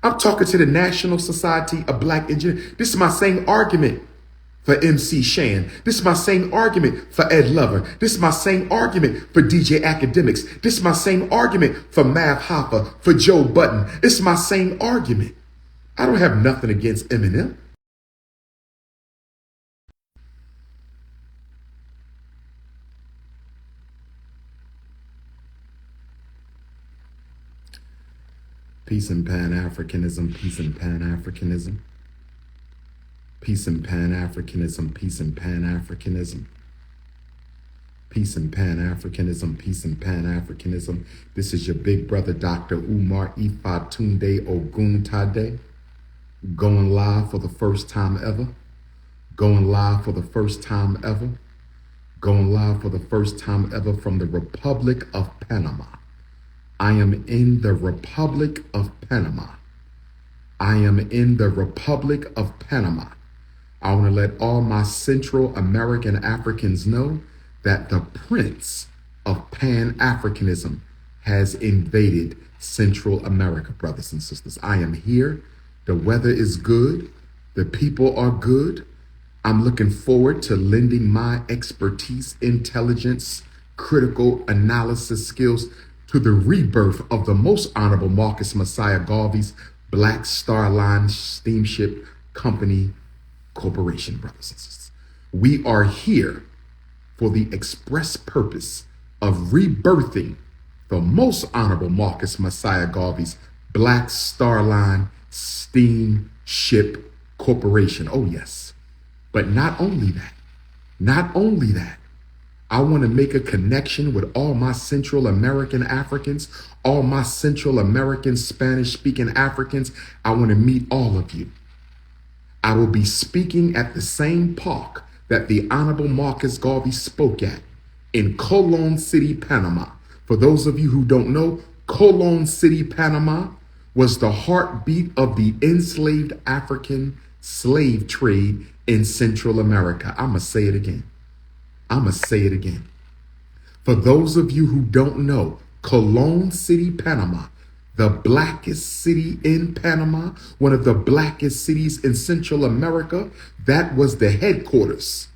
I'm talking to the National Society of Black Engineers. This is my same argument for MC Shannon. This is my same argument for Ed Lover. This is my same argument for DJ Academics. This is my same argument for Mav Hoffa, for Joe Button. It's my same argument. I don't have nothing against Eminem. Peace and Pan-Africanism, peace and Pan-Africanism. Peace and Pan-Africanism, peace and Pan-Africanism. Peace and Pan-Africanism, peace and Pan-Africanism. This is your big brother, Dr. Umar Ifatunde Oguntade, going live for the first time ever. Going live for the first time ever. Going live for the first time ever from the Republic of Panama. I am in the Republic of Panama. I am in the Republic of Panama. I want to let all my Central American Africans know that the Prince of Pan-Africanism has invaded Central America, brothers and sisters. I am here. The weather is good. The people are good. I'm looking forward to lending my expertise, intelligence, critical analysis skills to the rebirth of the Most Honorable Marcus Messiah Garvey's Black Star Line Steamship Company Corporation, brothers and sisters. We are here for the express purpose of rebirthing the Most Honorable Marcus Messiah Garvey's Black Star Line Steamship Corporation. Oh, yes. But not only that, I want to make a connection with all my Central American Africans, all my Central American Spanish-speaking Africans. I want to meet all of you. I will be speaking at the same park that the Honorable Marcus Garvey spoke at in Colon City, Panama. For those of you who don't know, Colon City, Panama was the heartbeat of the enslaved African slave trade in Central America. I'm going to say it again. For those of you who don't know, Colon City, Panama, the blackest city in Panama, one of the blackest cities in Central America, that was the headquarters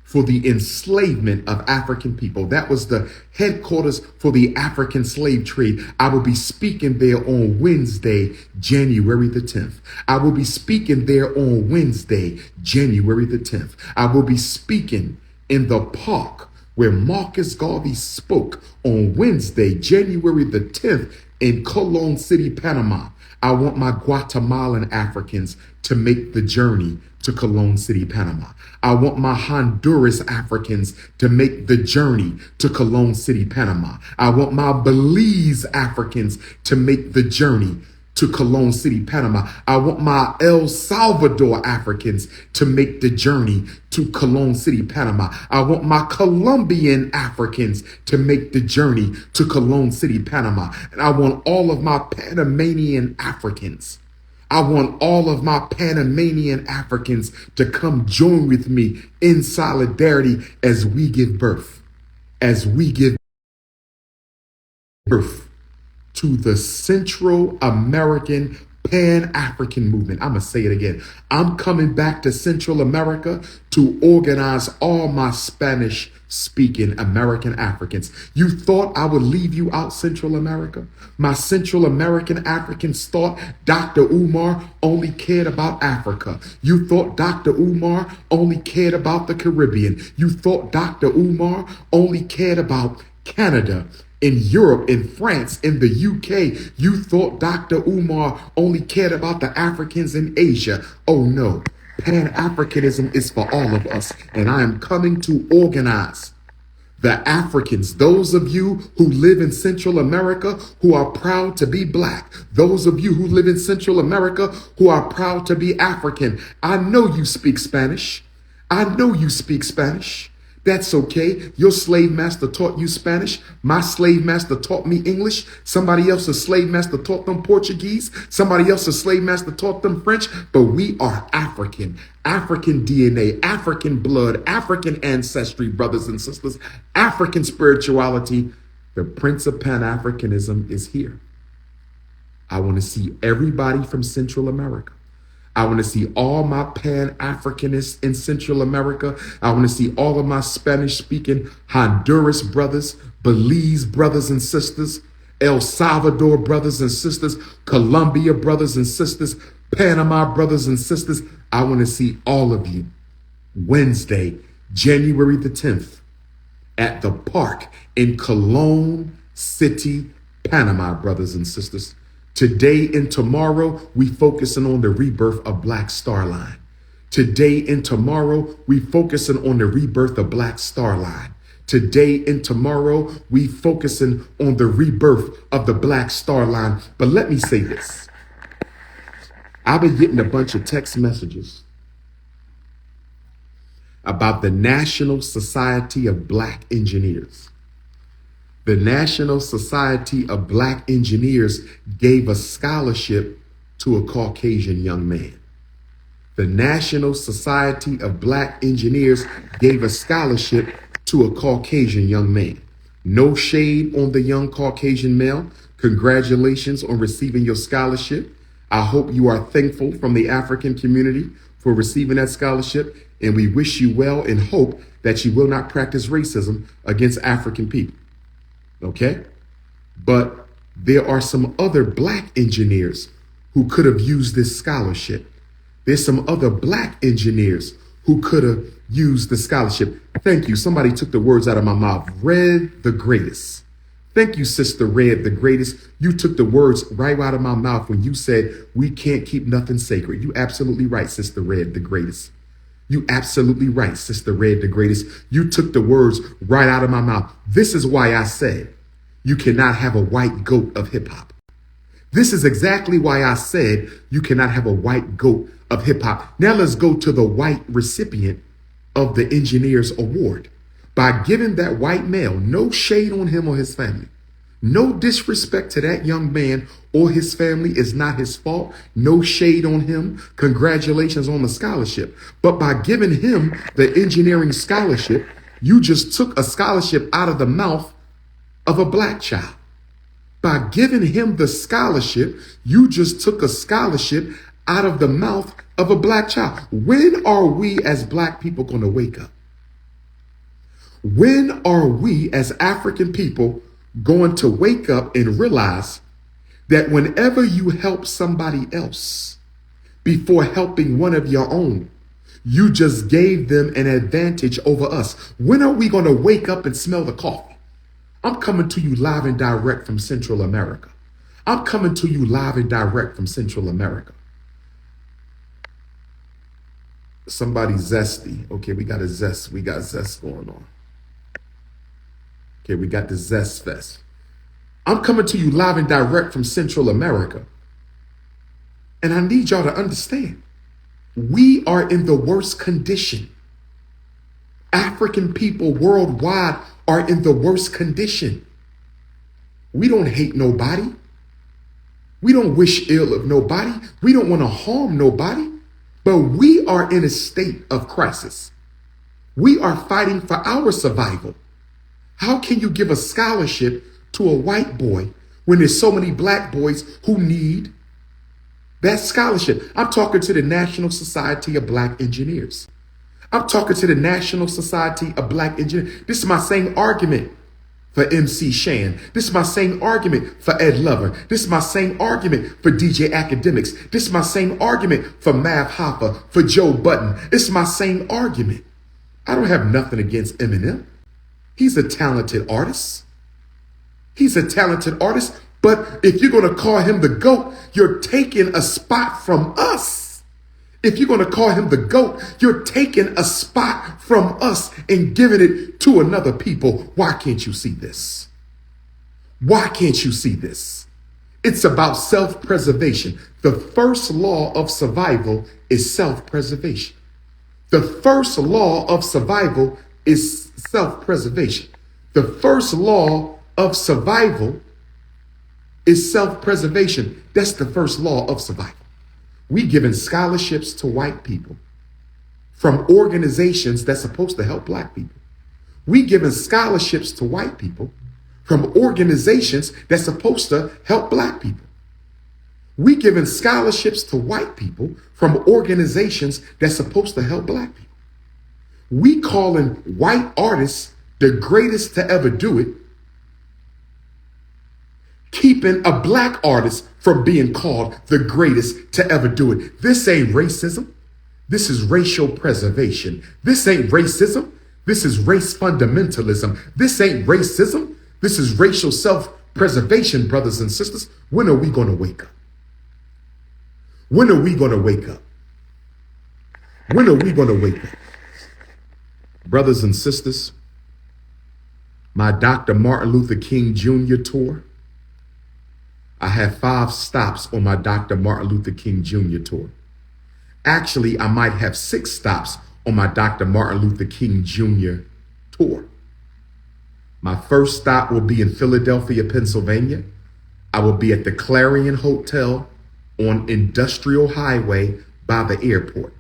for the enslavement of African people. That was the headquarters for the African slave trade. I will be speaking there on Wednesday, January the 10th. I will be speaking there on Wednesday, January the 10th. I will be speaking in the park where Marcus Garvey spoke on Wednesday, January the 10th in Colon City, Panama. I want my Guatemalan Africans to make the journey to Colon City, Panama. I want my Honduras Africans to make the journey to Colon City, Panama. I want my Belize Africans to make the journey to Colon City, Panama. I want my El Salvador Africans to make the journey to Colon City, Panama. I want my Colombian Africans to make the journey to Colon City, Panama. And I want all of my Panamanian Africans. I want all of my Panamanian Africans to come join with me in solidarity as we give birth, to the Central American Pan-African movement. I'm going to say it again. I'm coming back to Central America to organize all my Spanish-speaking American Africans. You thought I would leave you out, Central America? My Central American Africans thought Dr. Umar only cared about Africa. You thought Dr. Umar only cared about the Caribbean. You thought Dr. Umar only cared about Canada, in Europe, in France, in the UK. You thought Dr. Umar only cared about the Africans in Asia. Oh no, Pan-Africanism is for all of us. And I am coming to organize the Africans, those of you who live in Central America who are proud to be Black, those of you who live in Central America who are proud to be African. I know you speak Spanish. That's okay. Your slave master taught you Spanish. My slave master taught me English. Somebody else's slave master taught them Portuguese. Somebody else's slave master taught them French. But we are African. African DNA, African blood, African ancestry, brothers and sisters, African spirituality. The Prince of Pan-Africanism is here. I want to see everybody from Central America. I want to see all my Pan-Africanists in Central America. I want to see all of my Spanish-speaking Honduras brothers, Belize brothers and sisters, El Salvador brothers and sisters, Colombia brothers and sisters, Panama brothers and sisters. I want to see all of you Wednesday, January the 10th at the park in Colon City, Panama, brothers and sisters. Today and tomorrow, we focusing on the rebirth of Black Star Line. Today and tomorrow, we focusing on the rebirth of Black Star Line. Today and tomorrow, we focusing on the rebirth of the Black Star Line. But let me say this. I've been getting a bunch of text messages about the National Society of Black Engineers. The National Society of Black Engineers gave a scholarship to a Caucasian young man. The National Society of Black Engineers gave a scholarship to a Caucasian young man. No shade on the young Caucasian male. Congratulations on receiving your scholarship. I hope you are thankful from the African community for receiving that scholarship, and we wish you well and hope that you will not practice racism against African people. Okay? But there are some other Black engineers who could have used this scholarship. There's some other Black engineers who could have used the scholarship. Thank you. Somebody took the words out of my mouth. Red the greatest. Thank you, Sister Red the greatest. You took the words right out of my mouth when you said we can't keep nothing sacred. You absolutely right, Sister Red the greatest. You absolutely right, Sister Red the greatest. You took the words right out of my mouth. This is why I said you cannot have a white goat of hip hop. This is exactly why I said you cannot have a white goat of hip hop. Now let's go to the white recipient of the Engineers Award. By giving that white male, no shade on him or his family, no disrespect to that young man or his family, is not his fault. No shade on him. Congratulations on the scholarship. But by giving him the engineering scholarship, you just took a scholarship out of the mouth of a Black child. By giving him the scholarship, you just took a scholarship out of the mouth of a Black child. When are we as Black people going to wake up? When are we as African people going to wake up and realize that whenever you help somebody else before helping one of your own, you just gave them an advantage over us? When are we going to wake up and smell the coffee? I'm coming to you live and direct from Central America. I'm coming to you live and direct from Central America. Somebody zesty. Okay, we got zest going on. Okay, we got the Zest Fest. I'm coming to you live and direct from Central America. And I need y'all to understand, we are in the worst condition. African people worldwide are in the worst condition. We don't hate nobody. We don't wish ill of nobody. We don't want to harm nobody. But we are in a state of crisis. We are fighting for our survival. How can you give a scholarship to a white boy when there's so many Black boys who need that scholarship? I'm talking to the National Society of Black Engineers. I'm talking to the National Society of Black Engineers. This is my same argument for MC Shannon. This is my same argument for Ed Lover. This is my same argument for DJ Academics. This is my same argument for Mav Hoffa, for Joe Button. It's my same argument. I don't have nothing against Eminem. He's a talented artist. He's a talented artist. But if you're going to call him the GOAT, you're taking a spot from us. If you're going to call him the GOAT, you're taking a spot from us and giving it to another people. Why can't you see this? Why can't you see this? It's about self-preservation. The first law of survival is self-preservation. The first law of survival is self-preservation. The first law of survival is self-preservation. That's the first law of survival. We giving scholarships to white people from organizations that's supposed to help Black people. We giving scholarships to white people from organizations that's supposed to help Black people. We giving scholarships to white people from organizations that's supposed to help black people. We calling white artists the greatest to ever do it, keeping a black artist from being called the greatest to ever do it. This ain't racism. This is racial preservation. This ain't racism. This is race fundamentalism. This ain't racism. This is racial self-preservation, brothers and sisters. When are we going to wake up? When are we going to wake up? When are we going to wake up? Brothers and sisters, my Dr. Martin Luther King Jr. tour, I have 5 stops on my Dr. Martin Luther King Jr. tour. Actually, I might have 6 stops on my Dr. Martin Luther King Jr. tour. My first stop will be in Philadelphia, Pennsylvania. I will be at the Clarion Hotel on Industrial Highway by the airport.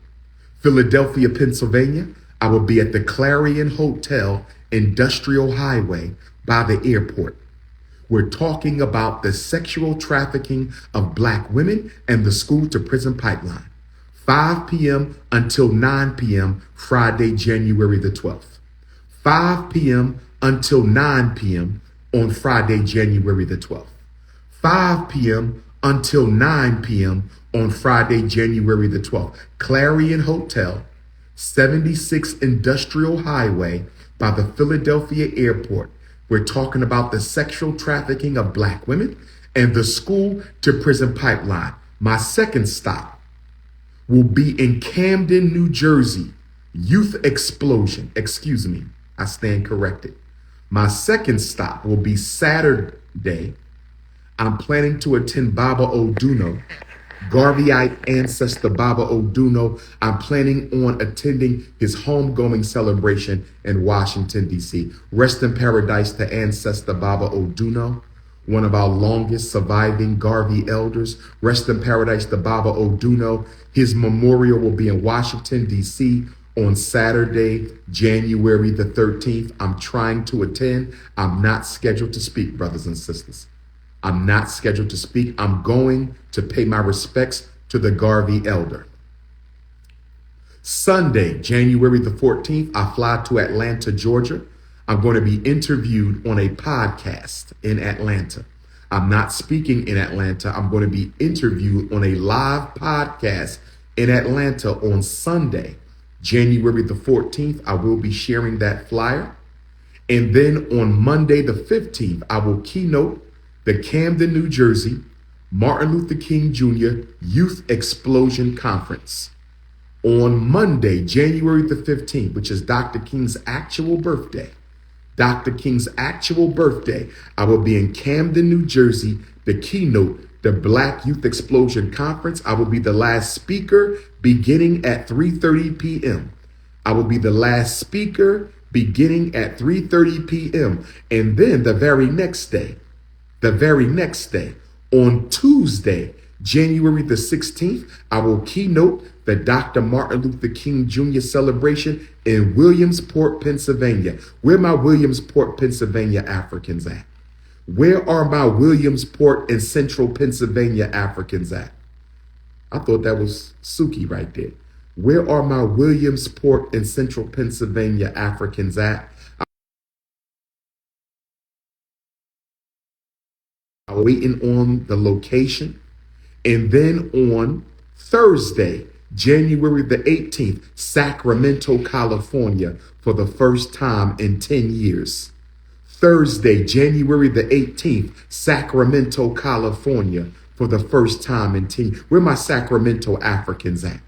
Philadelphia, Pennsylvania, I will be at the Clarion Hotel, Industrial Highway by the airport. We're talking about the sexual trafficking of black women and the school to prison pipeline. 5 p.m. until 9 p.m. Friday, January the 12th. 5 p.m. until 9 p.m. on Friday, January the 12th. 5 p.m. until 9 p.m. on Friday, January the 12th. Clarion Hotel, 76 Industrial Highway by the Philadelphia Airport. We're talking about the sexual trafficking of black women and the school to prison pipeline. My second stop will be in Camden, New Jersey. Youth explosion. Excuse me, I stand corrected. My second stop will be Saturday. I'm planning to attend Baba Oduno, Garveyite ancestor Baba Oduno. I'm planning on attending his homegoing celebration in Washington, D.C. Rest in paradise to ancestor Baba Oduno, one of our longest surviving Garvey elders. Rest in paradise to Baba Oduno. His memorial will be in Washington, D.C. on Saturday, January the 13th. I'm trying to attend. I'm not scheduled to speak, brothers and sisters. I'm not scheduled to speak. I'm going to pay my respects to the Garvey elder. Sunday, January the 14th, I fly to Atlanta, Georgia. I'm going to be interviewed on a podcast in Atlanta. I'm not speaking in Atlanta. I'm going to be interviewed on a live podcast in Atlanta on Sunday, January the 14th. I will be sharing that flyer. And then on Monday the 15th, I will keynote the Camden, New Jersey, Martin Luther King Jr. Youth Explosion Conference. On Monday, January the 15th, which is Dr. King's actual birthday, I will be in Camden, New Jersey, the keynote, the Black Youth Explosion Conference. I will be the last speaker beginning at 3:30 p.m. I will be the last speaker beginning at 3:30 p.m. And then the very next day, on Tuesday, January the 16th, I will keynote the Dr. Martin Luther King Jr. celebration in Williamsport, Pennsylvania. Where my Williamsport, Pennsylvania Africans at? Where are my Williamsport and Central Pennsylvania Africans at? I thought that was Suki right there. Where are my Williamsport and Central Pennsylvania Africans at? I'm waiting on the location. And then on Thursday, January the 18th, Sacramento, California, for the first time in 10 years. Thursday, January the 18th, Sacramento, California, for the first time in 10 years. Where my Sacramento Africans at?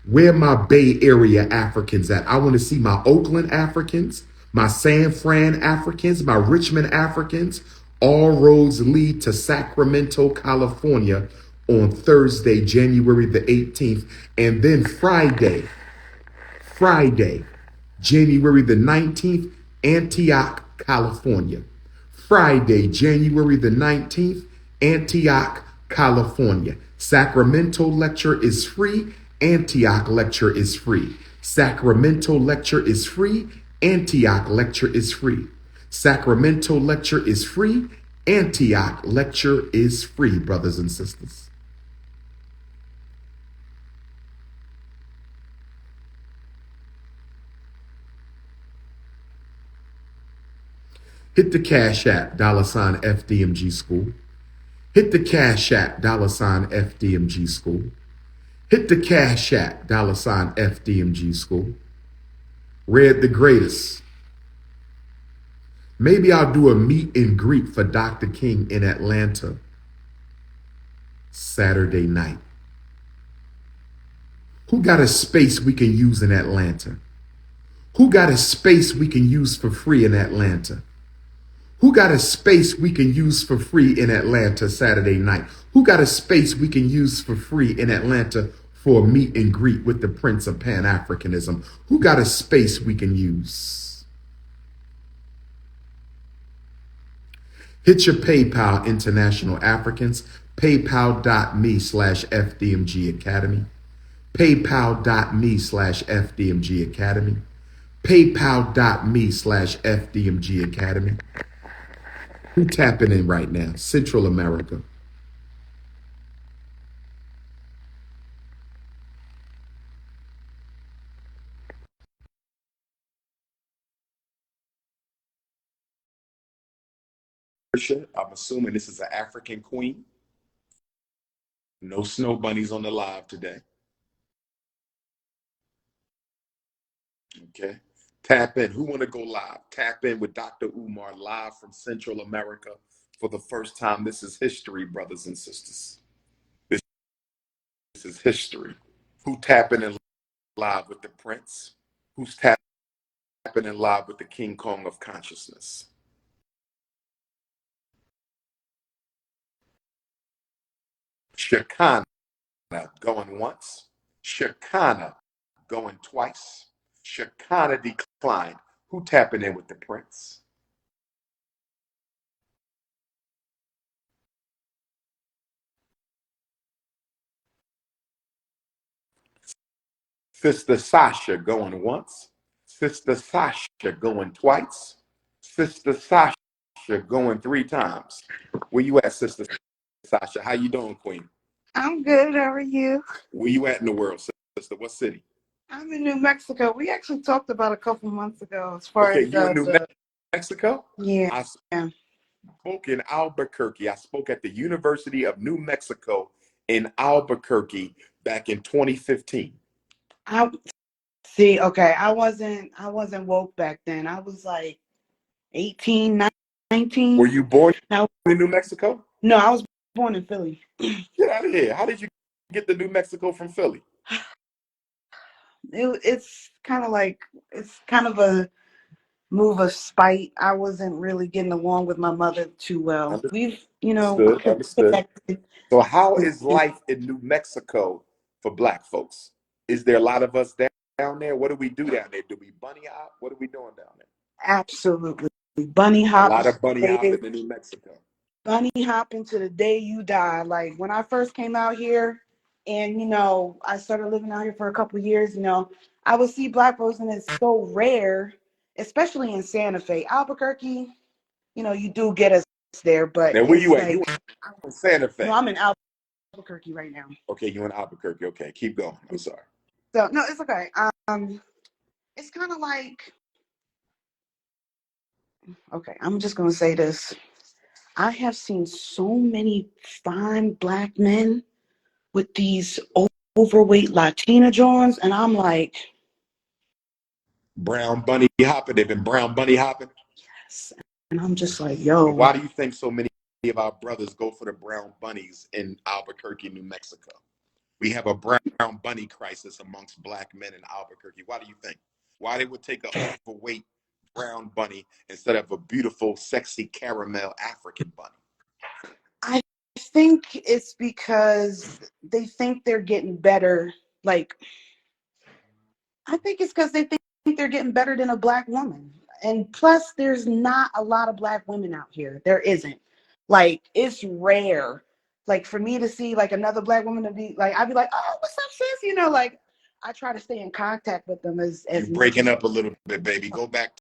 Where my Bay Area Africans at? I want to see my Oakland Africans, my San Fran Africans, my Richmond Africans. All roads lead to Sacramento, California on Thursday, January the 18th. And then Friday, January the 19th, Antioch, California. Friday, January the 19th, Antioch, California. Sacramento lecture is free. Antioch lecture is free. Sacramento lecture is free. Antioch lecture is free. Sacramento lecture is free. Antioch lecture is free, brothers and sisters. Hit the Cash App, $FDMG School. Hit the Cash App, $FDMG School. Hit the Cash App, $FDMG School. Red the Greatest. Maybe I'll do a meet and greet for Dr. King in Atlanta Saturday night. Who got a space we can use in Atlanta? Who got a space we can use for free in Atlanta? Who got a space we can use for free in Atlanta Saturday night? Who got a space we can use for free in Atlanta for a meet and greet with the Prince of Pan-Africanism? Who got a space we can use? Hit your PayPal, International Africans, paypal.me/FDMG Academy, paypal.me/FDMG Academy, paypal.me/FDMG Academy. Who tapping in right now? Central America. I'm assuming this is an African queen. No snow bunnies on the live today. Okay. Tap in. Who want to go live? Tap in with Dr. Umar live from Central America for the first time. This is history, brothers and sisters. This is history. Who tapping in live with the Prince? Who's tapping in live with the King Kong of consciousness? Shekinah going once. Shekinah going twice. Shekinah declined. Who tapping in with the Prince? Sister Sasha going once. Sister Sasha going twice. Sister Sasha going 3 times. Where you at, Sister Sasha? How you doing, Queen? I'm good. How are you? Where you at in the world, sister? What city? I'm in New Mexico. We actually talked about a couple months ago as far Okay, as you in New Mexico? yeah. I spoke in Albuquerque. I spoke at the University of New Mexico in Albuquerque back in 2015. I see. Okay, I wasn't woke back then. I was like 18, 19. Were you born No, in New Mexico? no, I was born in Philly. Get out of here. How did you get to New Mexico from Philly? It's kind of like a move of spite. I wasn't really getting along with my mother too well. We've, Understood. connected. So how is life in New Mexico for Black folks? Is there a lot of us down there? What do we do down there? Do we bunny hop? What are we doing down there? Absolutely. Bunny A hop. lot of bunny hopping in New Mexico. Bunny hopping to the day you die. Like when I first came out here and, I started living out here for a couple of years, I would see Black folks and it's so rare, especially in Santa Fe. Albuquerque, you do get us there, but Now, where it's you at? like, You in Santa Fe? I'm in Albuquerque right now. Okay, you in Albuquerque. Okay, keep going. I'm sorry. So, no, it's okay. It's kind of like, okay, I'm just going to say this. I have seen so many fine Black men with these overweight Latina Johns, and I'm like, Brown bunny hopping. They've been brown bunny hopping. yes. And I'm just like, yo. Why do you think so many of our brothers go for the brown bunnies in Albuquerque, New Mexico? We have a brown bunny crisis amongst Black men in Albuquerque. Why do you think? Why they would take an overweight brown bunny instead of a beautiful, sexy caramel African bunny? I think it's because they think they're getting better. Like, I think it's because they think they're getting better than a Black woman. And plus, there's not a lot of Black women out here. There isn't. Like, it's rare. Like, for me to see, like, another Black woman to be, like, I'd be like, oh, what's up, sis? Like, I try to stay in contact with them as You're breaking up a little bit, baby. Go back